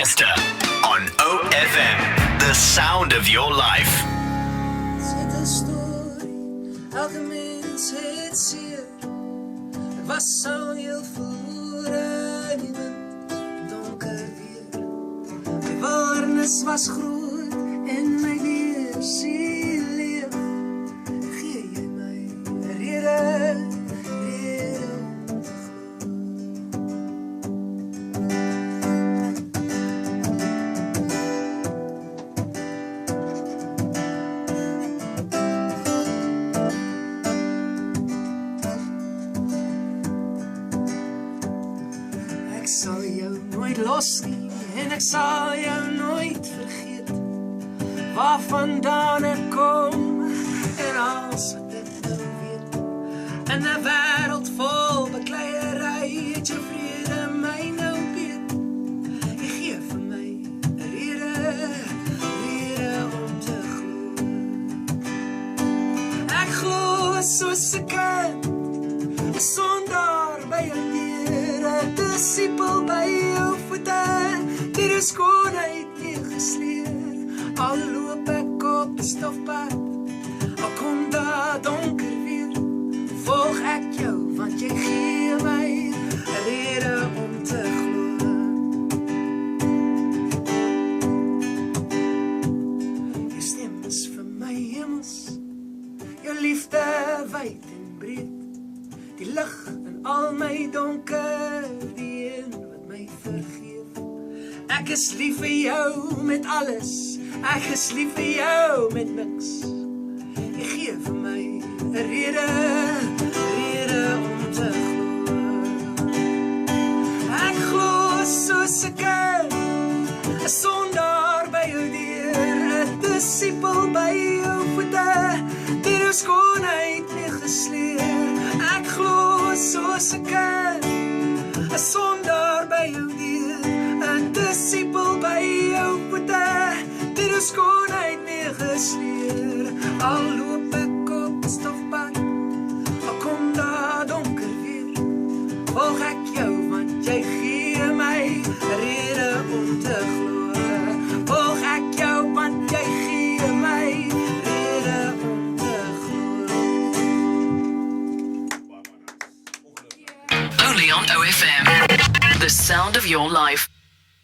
Siesta on OFM, the sound of your life. Zet 'n storie, elke mens het seer. Ek was so heel verlore in die wind, donker weer. My waarnis was groot en my weersiel leef. Gee jy my 'n rede om te glo. Ek sal jou nooit los nie en ek sal jou nooit vergeet. Waar vandaan ek kom en alles wat ek nou weet. In 'n wêreld vol bekleierery het jou vrede my nou beet. Jy gee vir my 'n rede om te glo. Ek glo soos 'n kind, 'n sondaar by jou deur, 'n disipel by jou voete, deur die skoonheid neergesleer. Al loop ek op 'n stofpad, al kom daar donker weer, volg ek jou, want jy gee my 'n rede om te glo. Jou stem is vir my hemels, jou liefde wyd en breed. Die lig in al my donker, die een wat my vergeef. Ek is lief vir jou met alles, ek is lief vir jou met niks. Jy gee vir my 'n rede om te glo. Ek glo soos 'n kind, 'n sondaar by jou deur, 'n disipel by jou voete, deur jou skoonheid neergesleer. Ek glo soos 'n kind, 'n sondaar by jou deur, 'n disipel by jou voete, deur jou skoonheid neergesleer. Al loop ek op 'n stofpad, al kom daar donker weer, volg ek jou, want jy gee my 'n rede om te glo. Volg ek jou, want jy gee my 'n rede om te glo. Only on OFM, the sound of your life.